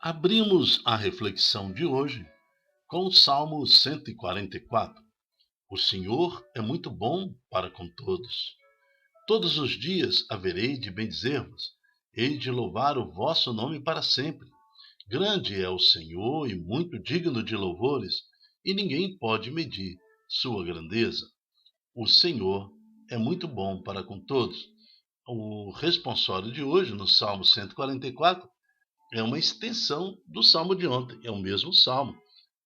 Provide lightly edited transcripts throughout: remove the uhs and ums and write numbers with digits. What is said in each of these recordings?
Abrimos a reflexão de hoje com o Salmo 144. O Senhor é muito bom para com todos. Todos os dias haverei de bendizer-vos, hei de louvar o vosso nome para sempre. Grande é o Senhor e muito digno de louvores, e ninguém pode medir sua grandeza. O Senhor é muito bom para com todos. O responsório de hoje, no Salmo 144, é uma extensão do salmo de ontem, é o mesmo salmo.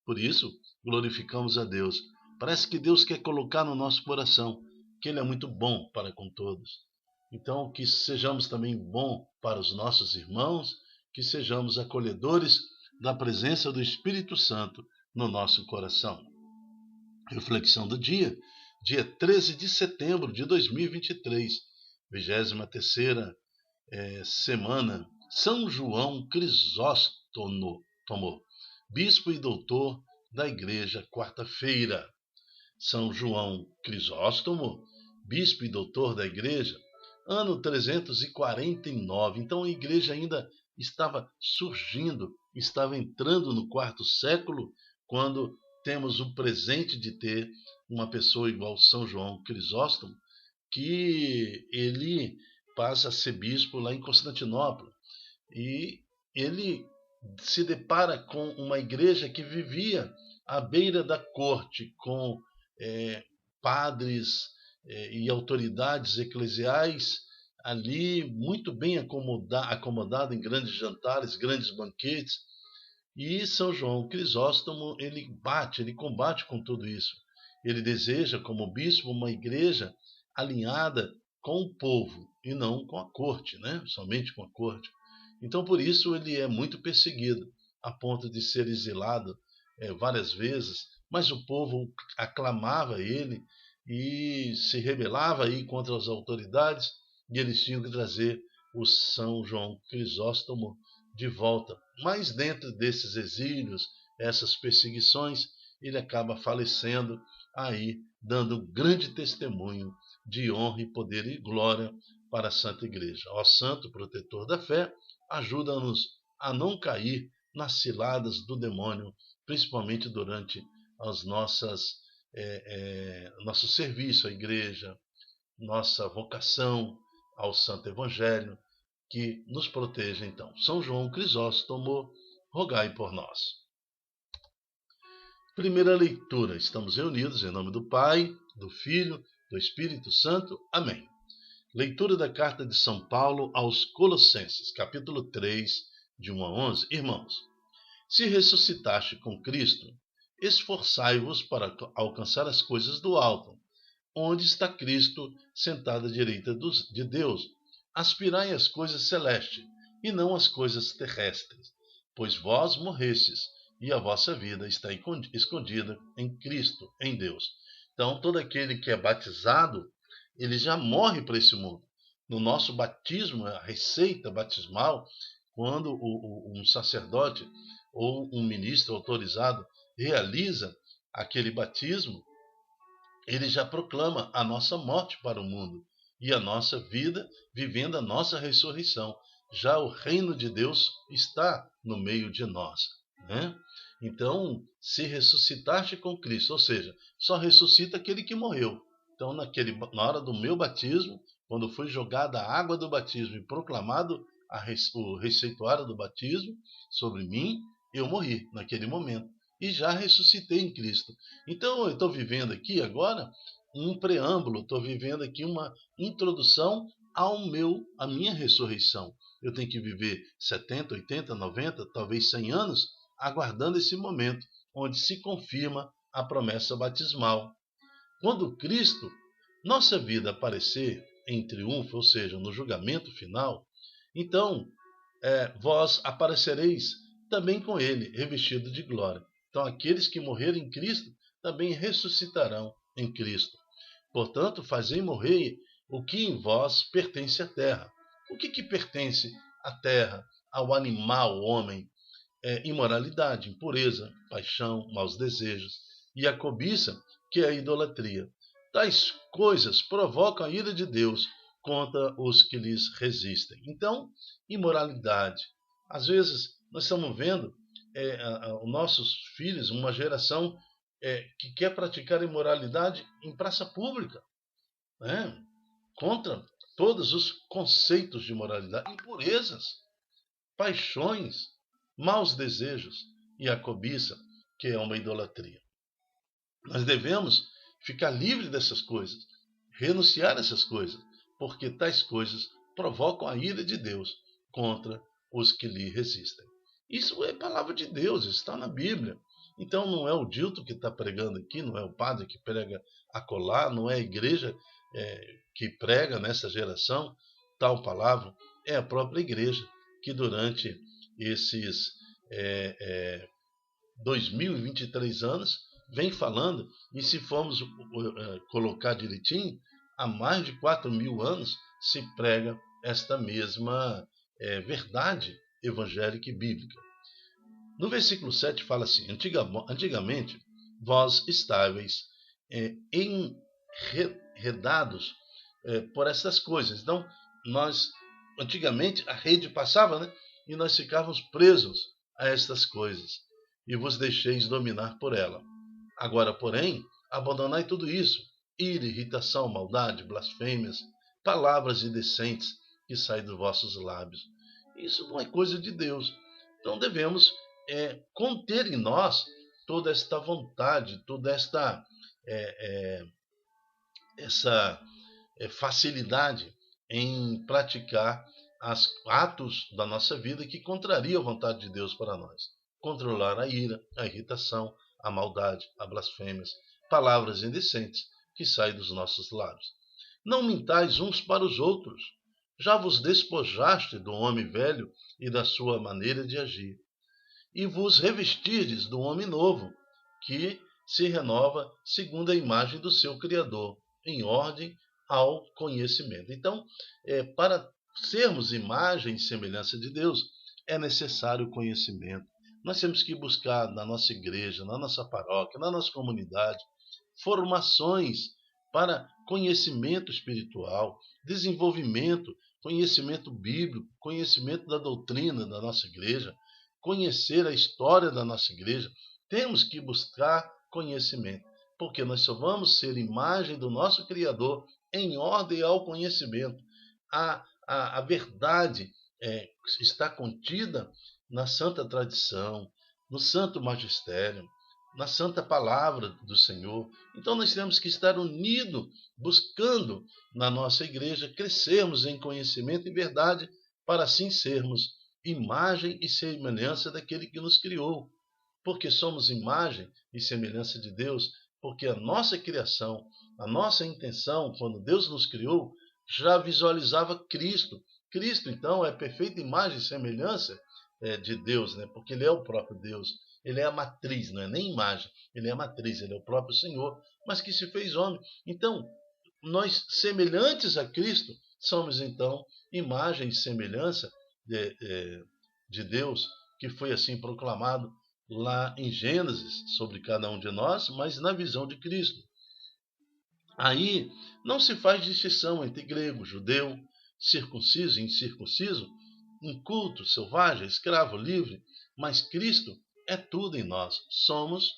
Por isso, glorificamos a Deus. Parece que Deus quer colocar no nosso coração que Ele é muito bom para com todos. Então, que sejamos também bons para os nossos irmãos, que sejamos acolhedores da presença do Espírito Santo no nosso coração. Reflexão do dia 13 de setembro de 2023, 23ª semana. São João Crisóstomo, bispo e doutor da Igreja, quarta-feira. São João Crisóstomo, bispo e doutor da Igreja, ano 349. Então a Igreja ainda estava surgindo, estava entrando no quarto século, quando temos o presente de ter uma pessoa igual São João Crisóstomo, que ele passa a ser bispo lá em Constantinopla. E ele se depara com uma igreja que vivia à beira da corte, com padres e autoridades eclesiais ali muito bem acomodado em grandes jantares, grandes banquetes. E São João Crisóstomo, ele combate com tudo isso. Ele deseja, como bispo, uma igreja alinhada com o povo e não com a corte, né? Somente com a corte. Então, por isso, ele é muito perseguido, a ponto de ser exilado várias vezes, mas o povo aclamava ele e se rebelava aí contra as autoridades, e eles tinham que trazer o São João Crisóstomo de volta. Mas dentro desses exílios, essas perseguições, ele acaba falecendo aí, dando grande testemunho de honra e poder e glória para a Santa Igreja. Ó Santo Protetor da Fé, ajuda-nos a não cair nas ciladas do demônio, principalmente durante as nosso serviço à igreja, nossa vocação ao Santo Evangelho, que nos proteja então. São João Crisóstomo, rogai por nós. Primeira leitura. Estamos reunidos em nome do Pai, do Filho, do Espírito Santo. Amém. Leitura da carta de São Paulo aos Colossenses, capítulo 3, de 1 a 11. Irmãos, se ressuscitaste com Cristo, esforçai-vos para alcançar as coisas do alto, onde está Cristo sentado à direita de Deus. Aspirai às coisas celestes, e não às coisas terrestres, pois vós morrestes, e a vossa vida está escondida em Cristo, em Deus. Então, todo aquele que é batizado, ele já morre para esse mundo. No nosso batismo, a receita batismal, quando um sacerdote ou um ministro autorizado realiza aquele batismo, ele já proclama a nossa morte para o mundo e a nossa vida vivendo a nossa ressurreição. Já o reino de Deus está no meio de nós, né? Então, se ressuscitaste com Cristo, ou seja, só ressuscita aquele que morreu. Então, na hora do meu batismo, quando foi jogada a água do batismo e proclamado o receituário do batismo sobre mim, eu morri naquele momento e já ressuscitei em Cristo. Então, eu estou vivendo aqui agora um preâmbulo, estou vivendo aqui uma introdução à minha ressurreição. Eu tenho que viver 70, 80, 90, talvez 100 anos, aguardando esse momento, onde se confirma a promessa batismal. Quando Cristo, nossa vida, aparecer em triunfo, ou seja, no julgamento final, então vós aparecereis também com ele, revestido de glória. Então, aqueles que morreram em Cristo também ressuscitarão em Cristo. Portanto, fazei morrer o que em vós pertence à terra. O que pertence à terra, ao animal, ao homem? Imoralidade, impureza, paixão, maus desejos e a cobiça, que é a idolatria. Tais coisas provocam a ira de Deus contra os que lhes resistem. Então, imoralidade, Às vezes, nós estamos vendo os nossos filhos, uma geração que quer praticar imoralidade em praça pública, né? Contra todos os conceitos de moralidade, impurezas, paixões, maus desejos e a cobiça, que é uma idolatria. Nós devemos ficar livres dessas coisas, renunciar a essas coisas, porque tais coisas provocam a ira de Deus contra os que lhe resistem. Isso é palavra de Deus, está na Bíblia. Então não é o Dilton que está pregando aqui, não é o padre que prega acolá, não é a igreja que prega nessa geração tal palavra, é a própria igreja que durante esses 2023 anos vem falando, e se formos colocar direitinho, há mais de 4.000 anos se prega esta mesma verdade evangélica e bíblica. No versículo 7 fala assim: antigamente vós estáveis enredados por essas coisas. Então, nós, antigamente, a rede passava, né? E nós ficávamos presos a estas coisas, e vos deixeis dominar por ela. Agora, porém, abandonai tudo isso: ira, irritação, maldade, blasfêmias, palavras indecentes que saem dos vossos lábios. Isso não é coisa de Deus. Então devemos conter em nós toda esta vontade, toda essa facilidade em praticar atos da nossa vida que contrariam a vontade de Deus para nós. Controlar a ira, a irritação, a maldade, a blasfêmias, palavras indecentes que saem dos nossos lábios. Não mintais uns para os outros. Já vos despojaste do homem velho e da sua maneira de agir, e vos revestirdes do homem novo, que se renova segundo a imagem do seu Criador, em ordem ao conhecimento. Então, para sermos imagem e semelhança de Deus, é necessário conhecimento. Nós temos que buscar na nossa igreja, na nossa paróquia, na nossa comunidade, formações para conhecimento espiritual, desenvolvimento, conhecimento bíblico, conhecimento da doutrina da nossa igreja, conhecer a história da nossa igreja. Temos que buscar conhecimento, porque nós só vamos ser imagem do nosso Criador em ordem ao conhecimento. A verdade está contida na santa tradição, no santo magistério, na santa palavra do Senhor. Então nós temos que estar unidos, buscando na nossa igreja crescermos em conhecimento e verdade, para assim sermos imagem e semelhança daquele que nos criou. Porque somos imagem e semelhança de Deus, porque a nossa criação, a nossa intenção, quando Deus nos criou, já visualizava Cristo. Cristo, então, é perfeita imagem e semelhança de Deus, né? Porque Ele é o próprio Deus. Ele é a matriz, não é nem imagem, Ele é a matriz, Ele é o próprio Senhor, mas que se fez homem. Então, nós, semelhantes a Cristo, somos, então, imagem e semelhança de Deus, que foi assim proclamado lá em Gênesis sobre cada um de nós, mas na visão de Cristo. Aí não se faz distinção entre grego, judeu, circunciso e incircunciso, inculto, selvagem, escravo, livre, mas Cristo é tudo em nós. Somos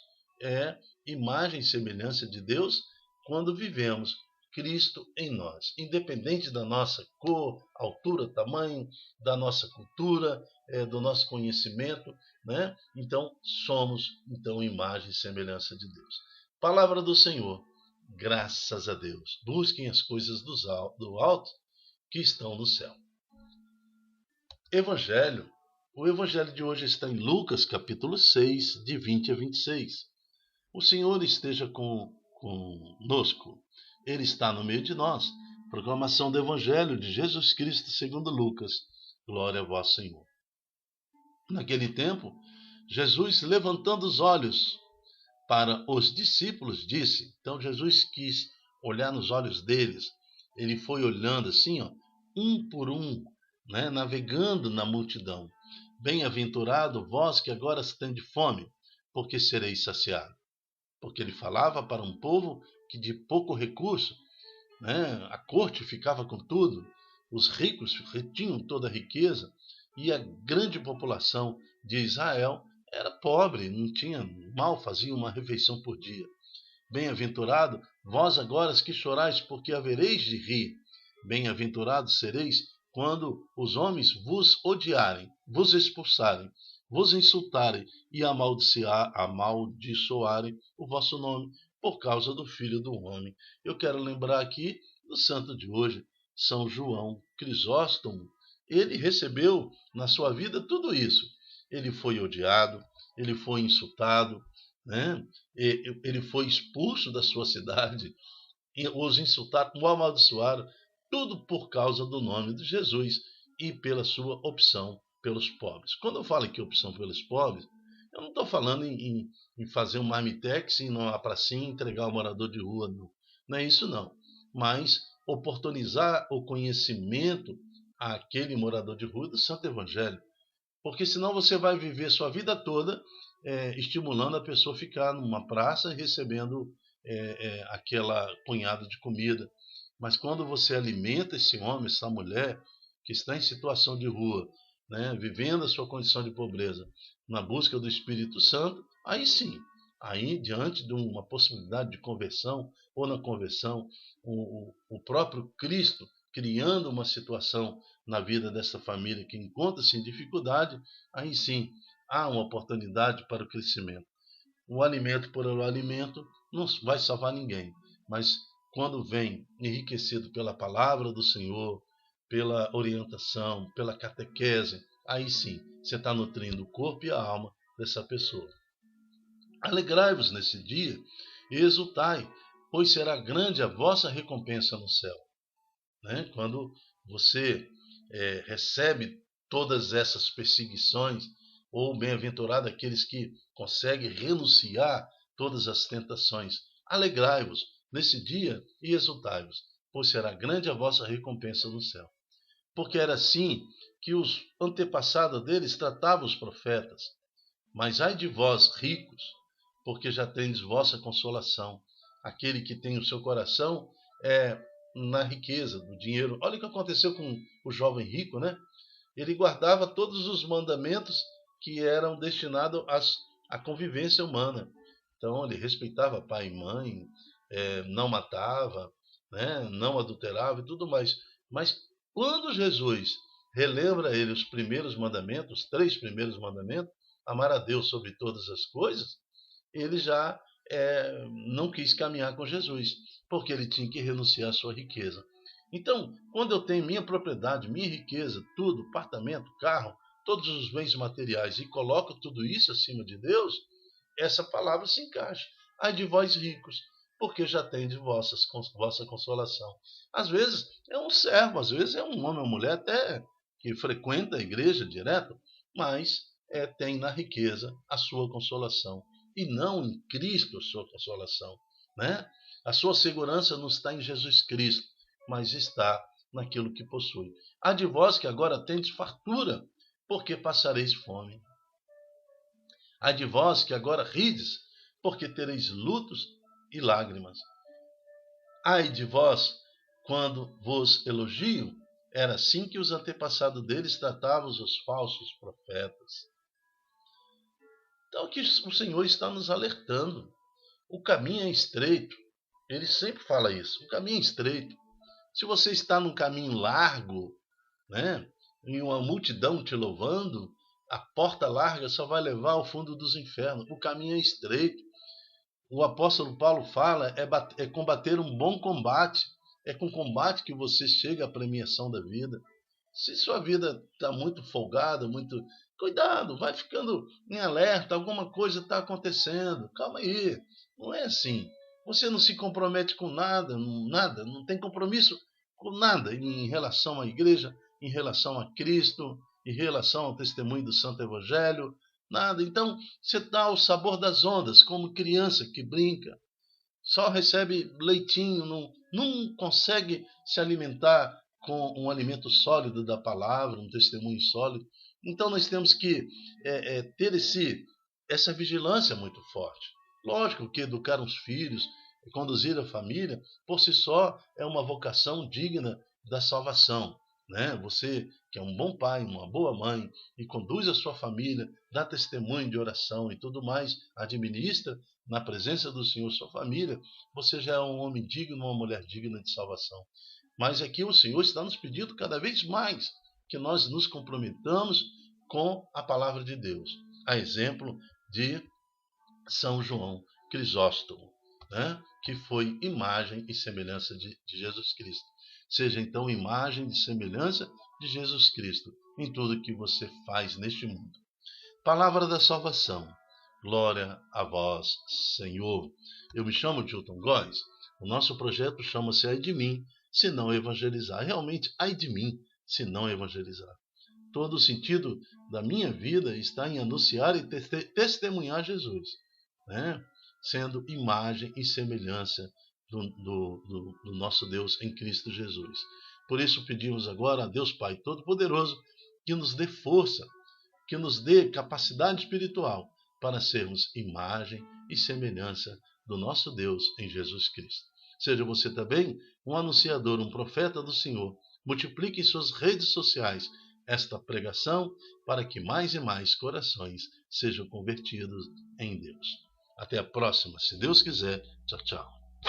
imagem e semelhança de Deus quando vivemos Cristo em nós, independente da nossa cor, altura, tamanho, da nossa cultura, do nosso conhecimento, né? Então somos imagem e semelhança de Deus. Palavra do Senhor. Graças a Deus. Busquem as coisas do alto que estão no céu. Evangelho. O evangelho de hoje está em Lucas, capítulo 6, de 20 a 26. O Senhor esteja conosco. Ele está no meio de nós. Proclamação do evangelho de Jesus Cristo segundo Lucas. Glória a vós, Senhor. Naquele tempo, Jesus, levantando os olhos para os discípulos, disse. Então Jesus quis olhar nos olhos deles. Ele foi olhando assim, um por um, né, navegando na multidão. Bem-aventurado vós que agora tendes fome, porque sereis saciados. Porque ele falava para um povo que de pouco recurso, né, a corte ficava com tudo, os ricos retinham toda a riqueza e a grande população de Israel era pobre, não tinha, mal fazia uma refeição por dia. Bem-aventurado vós agora que chorais, porque havereis de rir. Bem-aventurados sereis quando os homens vos odiarem, vos expulsarem, vos insultarem e amaldiçoarem o vosso nome por causa do Filho do Homem. Eu quero lembrar aqui do santo de hoje, São João Crisóstomo. Ele recebeu na sua vida tudo isso. Ele foi odiado, ele foi insultado, né? Ele foi expulso da sua cidade, os insultaram, o amaldiçoaram, tudo por causa do nome de Jesus e pela sua opção pelos pobres. Quando eu falo aqui opção pelos pobres, eu não estou falando em fazer um marmitex e ir numa pracinha e entregar ao morador de rua, não. Não é isso não. Mas oportunizar o conhecimento àquele morador de rua do Santo Evangelho. Porque senão você vai viver sua vida toda estimulando a pessoa a ficar numa praça recebendo aquela punhado de comida. Mas quando você alimenta esse homem, essa mulher que está em situação de rua, né, vivendo a sua condição de pobreza, na busca do Espírito Santo, aí sim, aí diante de uma possibilidade de conversão ou na conversão, o próprio Cristo criando uma situação na vida dessa família que encontra-se em dificuldade, aí sim há uma oportunidade para o crescimento. O alimento por o alimento não vai salvar ninguém, mas quando vem enriquecido pela palavra do Senhor, pela orientação, pela catequese, aí sim você está nutrindo o corpo e a alma dessa pessoa. Alegrai-vos nesse dia e exultai, pois será grande a vossa recompensa no céu. Né? Quando você recebe todas essas perseguições, ou bem-aventurado aqueles que conseguem renunciar todas as tentações, alegrai-vos nesse dia e exultai-vos, pois será grande a vossa recompensa no céu. Porque era assim que os antepassados deles tratavam os profetas. Mas ai de vós, ricos, porque já tendes vossa consolação. Aquele que tem o seu coração na riqueza, do dinheiro. Olha o que aconteceu com o jovem rico, né? Ele guardava todos os mandamentos que eram destinados à convivência humana. Então, ele respeitava pai e mãe, não matava, né? Não adulterava e tudo mais. Mas quando Jesus relembra a ele os primeiros mandamentos, os 3 primeiros mandamentos, amar a Deus sobre todas as coisas, ele já não quis caminhar com Jesus, porque ele tinha que renunciar à sua riqueza. Então, quando eu tenho minha propriedade, minha riqueza, tudo, apartamento, carro, todos os bens materiais, e coloco tudo isso acima de Deus, essa palavra se encaixa. Ai de vós ricos, porque já tendes vossa consolação. Às vezes é um servo, às vezes é um homem ou mulher até que frequenta a igreja direto, mas tem na riqueza a sua consolação, e não em Cristo a sua consolação. Né? A sua segurança não está em Jesus Cristo, mas está naquilo que possui. Há de vós que agora tendes fartura, porque passareis fome. Há de vós que agora rides, porque tereis lutos e lágrimas. Ai de vós, quando vos elogio, era assim que os antepassados deles tratavam os falsos profetas. Então aqui o Senhor está nos alertando. O caminho é estreito. Ele sempre fala isso. O caminho é estreito. Se você está num caminho largo, né, em uma multidão te louvando, a porta larga só vai levar ao fundo dos infernos. O caminho é estreito. O apóstolo Paulo fala, é combater um bom combate. É com combate que você chega à premiação da vida. Se sua vida está muito folgada, muito... Cuidado, vai ficando em alerta, alguma coisa está acontecendo. Calma aí, não é assim. Você não se compromete com nada, não tem compromisso com nada em relação à igreja, em relação a Cristo, em relação ao testemunho do Santo Evangelho, nada. Então, você está ao sabor das ondas, como criança que brinca, só recebe leitinho, não consegue se alimentar com um alimento sólido da palavra, um testemunho sólido. Então, nós temos que ter essa vigilância muito forte. Lógico que educar os filhos, conduzir a família, por si só, é uma vocação digna da salvação. né? Você que é um bom pai, uma boa mãe e conduz a sua família, dá testemunho de oração e tudo mais, administra na presença do Senhor sua família, você já é um homem digno, uma mulher digna de salvação. Mas aqui o Senhor está nos pedindo cada vez mais que nós nos comprometamos com a palavra de Deus. A exemplo de São João Crisóstomo, né? Que foi imagem e semelhança de Jesus Cristo. Seja então imagem e semelhança de Jesus Cristo em tudo que você faz neste mundo. Palavra da salvação. Glória a vós, Senhor. Eu me chamo Dilton Góes. O nosso projeto chama-se Ai de mim, se não evangelizar. Realmente, ai de mim, se não evangelizar. Todo o sentido da minha vida está em anunciar e testemunhar Jesus, né? Sendo imagem e semelhança do nosso Deus em Cristo Jesus. Por isso pedimos agora a Deus Pai Todo-Poderoso que nos dê força, que nos dê capacidade espiritual para sermos imagem e semelhança do nosso Deus em Jesus Cristo. Seja você também um anunciador, um profeta do Senhor. Multiplique em suas redes sociais esta pregação para que mais e mais corações sejam convertidos em Deus. Até a próxima, se Deus quiser. Tchau, tchau.